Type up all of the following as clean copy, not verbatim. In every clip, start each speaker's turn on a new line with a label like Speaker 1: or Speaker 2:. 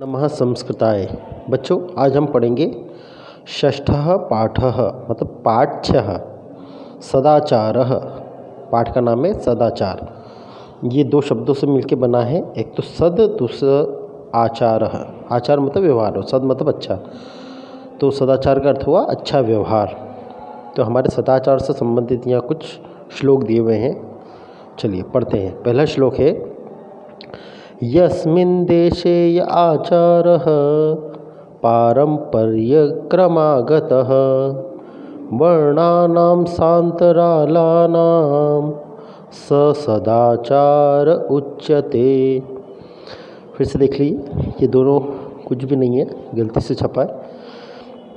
Speaker 1: नमः संस्कृताय। बच्चों, आज हम पढ़ेंगे षष्ठः पाठः मतलब पाठ 6 सदाचारः। पाठ का नाम है सदाचार। ये दो शब्दों से मिलकर बना है, एक तो सद, दूसरा आचारः। आचार मतलब व्यवहार, और सद मतलब अच्छा। तो सदाचार का अर्थ हुआ अच्छा व्यवहार। तो हमारे सदाचार से संबंधित यहाँ कुछ श्लोक दिए हुए हैं, चलिए पढ़ते हैं। पहला श्लोक है यस्मिन् देशे य आचारः पारम्पर्यक्रमागतः वर्णानां सान्तरालानां स सदाचार उच्यते। फिर से देख लीजिए, ये दोनों कुछ भी नहीं है, गलती से छपा है।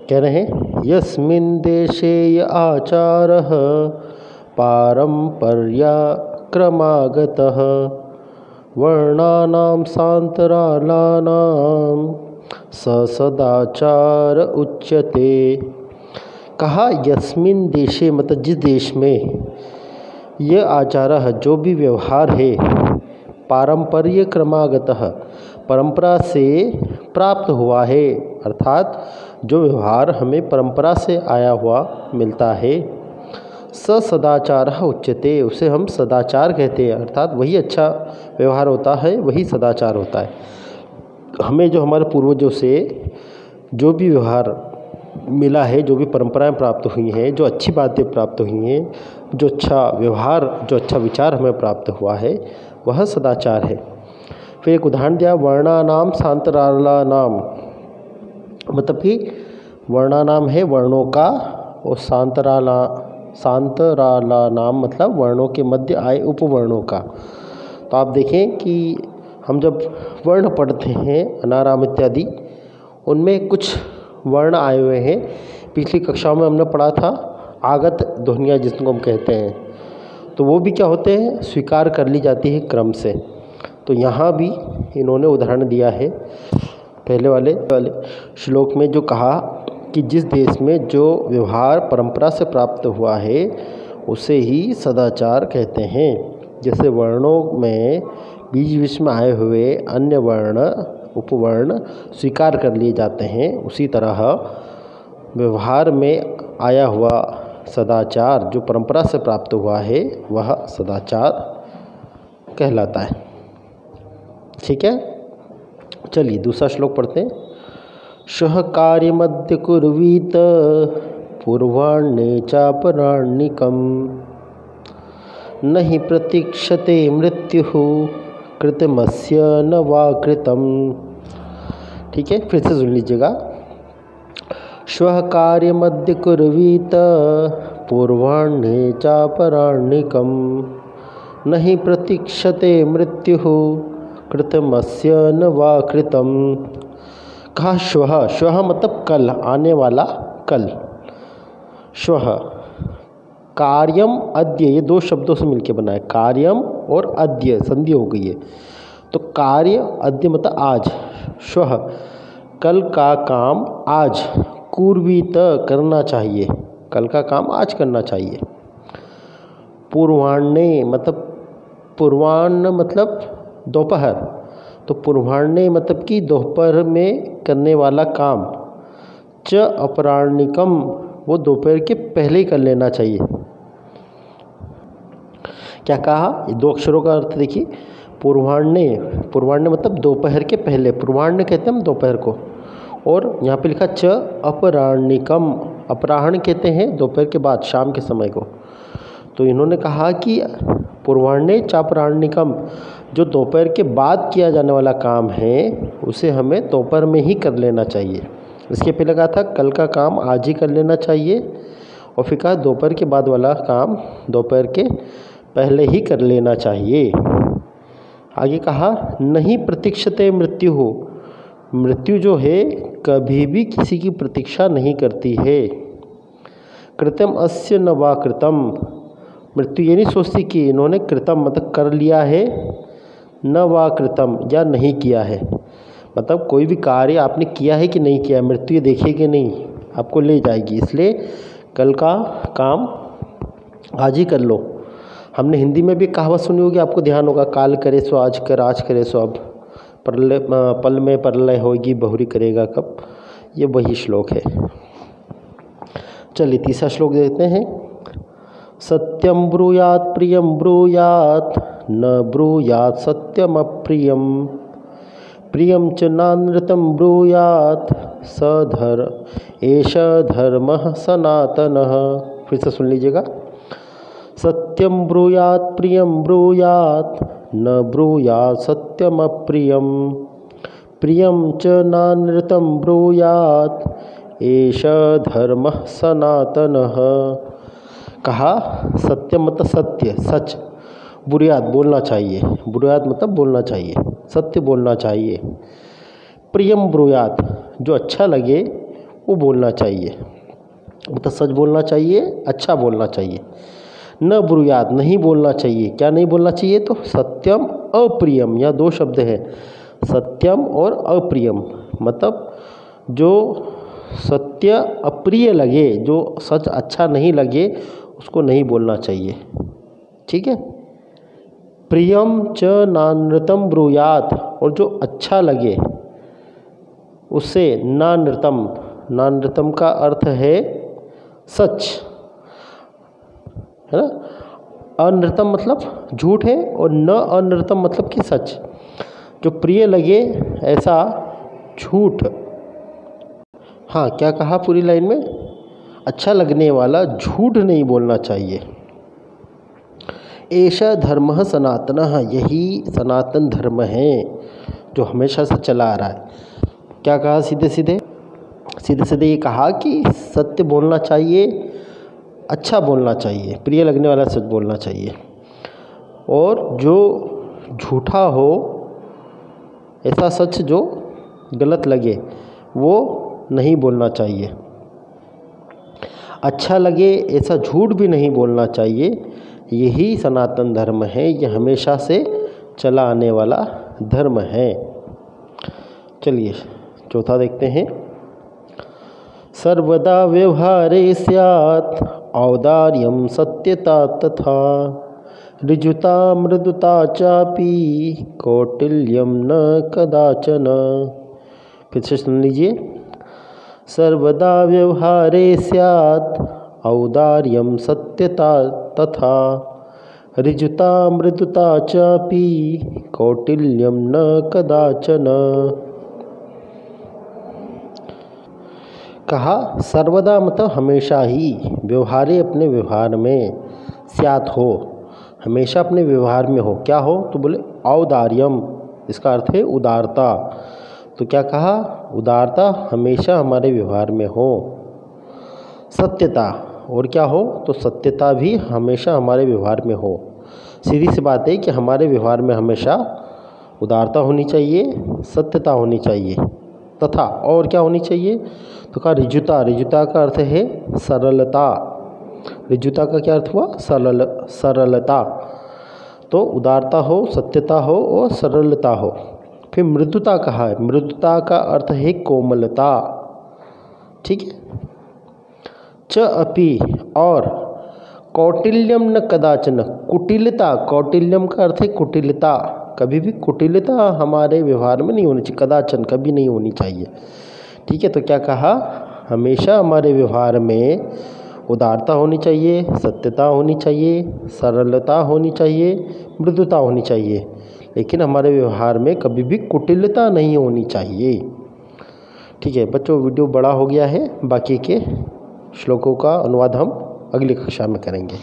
Speaker 1: कह रहे हैं यस्मिन् देशे य आचारः पारम्पर्यक्रमागतः वर्णानां सान्तरालानां स सदाचार उच्यते। कहा यस्मिन् देशे मतलब जिस देश में यह आचार जो भी व्यवहार है पारंपर्य क्रमागतः परंपरा से प्राप्त हुआ है, अर्थात जो व्यवहार हमें परंपरा से आया हुआ मिलता है, स सदाचार उच्यते, उसे हम सदाचार कहते हैं। अर्थात वही अच्छा व्यवहार होता है, वही सदाचार होता है। हमें जो हमारे पूर्वजों से जो भी व्यवहार मिला है, जो भी परंपराएं प्राप्त हुई हैं, जो अच्छी बातें प्राप्त हुई हैं, जो अच्छा व्यवहार, जो अच्छा विचार हमें प्राप्त हुआ है, वह सदाचार है। फिर एक उदाहरण दिया वर्णानाम सान्तरालानाम, मतलब कि वर्णानाम है वर्णों का, और सान्तरालानाम मतलब वर्णों के मध्य आए उपवर्णों का। तो आप देखें कि हम जब वर्ण पढ़ते हैं अनाराम इत्यादि, उनमें कुछ वर्ण आए हुए हैं। पिछली कक्षाओं में हमने पढ़ा था आगत ध्वनियाँ जिसको हम कहते हैं, तो वो भी क्या होते हैं, स्वीकार कर ली जाती है क्रम से। तो यहाँ भी इन्होंने उदाहरण दिया है पहले वाले श्लोक में, जो कहा कि जिस देश में जो व्यवहार परंपरा से प्राप्त हुआ है उसे ही सदाचार कहते हैं। जैसे वर्णों में बीच बीच में आए हुए अन्य वर्ण उपवर्ण स्वीकार कर लिए जाते हैं, उसी तरह व्यवहार में आया हुआ सदाचार जो परंपरा से प्राप्त हुआ है वह सदाचार कहलाता है। ठीक है, चलिए दूसरा श्लोक पढ़ते हैं। श्वः कार्यमद्य कुर्वीत पूर्वाह्णे चापराह्निकम् न हि प्रतीक्षते मृत्युः कृतमस्य न वा कृतम्। ठीक है, फिर से सुन लीजिएगा। श्वः कार्यमद्य कुर्वीत पूर्वाह्णे चापराह्निकम् न हि प्रतीक्षते मृत्युः कृतमस्य न वा कृतम्। कहा श्वः, श्वः मतलब कल, आने वाला कल। श्वः कार्यम अद्य, ये दो शब्दों से मिलकर बना है। कार्यम और अद्य संधि हो गई है, तो कार्य अद्य मतलब आज। श्वः कल का काम आज, कुर्वीत करना चाहिए, कल का काम आज करना चाहिए। पूर्वाह्णे मतलब पूर्वाह्न मतलब दोपहर, तो पूर्वाह्णे मतलब कि दोपहर में करने वाला काम। च अपराह्निकम, वो दोपहर के पहले ही कर लेना चाहिए। क्या कहा, दो अक्षरों का अर्थ देखिए। पूर्वाह्णे, पूर्वाह्न मतलब दोपहर के पहले, पूर्वाह्न कहते हैं हम दोपहर को। और यहाँ पे लिखा च अपराह्निकम, अपराह्न कहते हैं दोपहर के बाद, शाम के समय को। तो इन्होंने कहा कि पूर्वाह्णे चापराह्निकम, जो दोपहर के बाद किया जाने वाला काम है उसे हमें दोपहर में ही कर लेना चाहिए। इसके पहले कहा था कल का काम आज ही कर लेना चाहिए, और फिर कहा दोपहर के बाद वाला काम दोपहर के पहले ही कर लेना चाहिए। आगे कहा नहीं प्रतीक्षते मृत्यु हो, मृत्यु जो है कभी भी किसी की प्रतीक्षा नहीं करती है। कृतम अस्य न वा कृतम, मृत्यु ये नहीं सोचती कि इन्होंने कृतम मतलब कर लिया है, न वा कृतम या नहीं किया है, मतलब कोई भी कार्य आपने किया है कि नहीं किया, मृत्यु ये देखेगी नहीं, आपको ले जाएगी। इसलिए कल का काम आज ही कर लो। हमने हिंदी में भी कहावत सुनी होगी, आपको ध्यान होगा, काल करे सो आज कर, आज करे सो अब। पल में प्रलय होगी बहुरी करेगा कब, ये वही श्लोक है। चलिए तीसरा श्लोक देखते हैं। सत्यम ब्रूयात प्रियम ब्रूयात न ब्रूयात सत्यम अप्रियम प्रियम च नानृतं ब्रूयात सधर एष धर्मः सनातनः। फिर से सुन लीजिएगा। सत्यम ब्रूयात प्रियम ब्रूयात न ब्रूयात सत्यम अप्रियम प्रियम च नानृतं ब्रूयात एष धर्मः सनातनः। कहा सत्यम मतलब सत्य, सच, ब्रूयात बोलना चाहिए, ब्रूयात मतलब बोलना चाहिए, सत्य बोलना चाहिए। प्रियम ब्रूयात जो अच्छा लगे वो बोलना चाहिए, मतलब सच बोलना चाहिए, अच्छा बोलना चाहिए। न ब्रूयात नहीं बोलना चाहिए, क्या नहीं बोलना चाहिए, तो सत्यम अप्रियम, या दो शब्द हैं, सत्यम और अप्रियम, मतलब जो सत्य अप्रिय लगे, जो सच अच्छा नहीं लगे उसको नहीं बोलना चाहिए। ठीक है। प्रियम च नानृतम ब्रूयात, और जो अच्छा लगे उससे नानृतम, नानृतम का अर्थ है सच, है ना। अनृतम मतलब झूठ है, और न अनृतम मतलब कि सच। जो प्रिय लगे ऐसा झूठ, हाँ क्या कहा पूरी लाइन में, अच्छा लगने वाला झूठ नहीं बोलना चाहिए। ऐसा धर्म सनातनः, यही सनातन धर्म है जो हमेशा से चला आ रहा है। क्या कहा सीधे सीधे ये कहा कि सत्य बोलना चाहिए, अच्छा बोलना चाहिए, प्रिय लगने वाला सच बोलना चाहिए, और जो झूठा हो, ऐसा सच जो गलत लगे वो नहीं बोलना चाहिए। अच्छा लगे ऐसा झूठ भी नहीं बोलना चाहिए। यही सनातन धर्म है, यह हमेशा से चला आने वाला धर्म है। चलिए चौथा देखते हैं। सर्वदा व्यवहारे स्यात् औदार्यं सत्यता तथा ऋजुता मृदुता चापि कौटिल्यं न कदाचन। फिर से सुन लीजिए। सर्वदा व्यवहारे स्यात् औदार्यं सत्यता तथा ऋजुता मृदुता चापि कौटिल्यं न कदाचन। कहा सर्वदा मतलब हमेशा ही, व्यवहारे अपने व्यवहार में, स्यात् हो हमेशा अपने व्यवहार में हो, क्या हो, तो बोले औदार्यम, इसका अर्थ है उदारता। तो क्या कहा, उदारता हमेशा हमारे व्यवहार में हो। सत्यता, और क्या हो, तो सत्यता भी हमेशा हमारे व्यवहार में हो। सीधी सी बात है कि हमारे व्यवहार में हमेशा उदारता होनी चाहिए, सत्यता होनी चाहिए, तथा और क्या होनी चाहिए, तो कहा ऋजुता, ऋजुता का अर्थ है सरलता। ऋजुता का क्या अर्थ हुआ, सरलता। तो उदारता हो, सत्यता हो और सरलता हो। फिर मृदुता कहा है, मृदुता का अर्थ है कोमलता। ठीक है। च अपि, और कौटिल्यम न कदाचन, कुटिलता, कौटिल्यम का अर्थ है कुटिलता, कभी भी कुटिलता हमारे व्यवहार में नहीं होनी चाहिए, कदाचन कभी नहीं होनी चाहिए। ठीक है। तो क्या कहा, हमेशा हमारे व्यवहार में उदारता होनी चाहिए, सत्यता होनी चाहिए, सरलता होनी चाहिए, मृदुता होनी चाहिए, लेकिन हमारे व्यवहार में कभी भी कुटिलता नहीं होनी चाहिए। ठीक है बच्चों, वीडियो बड़ा हो गया है, बाकी के श्लोकों का अनुवाद हम अगली कक्षा में करेंगे।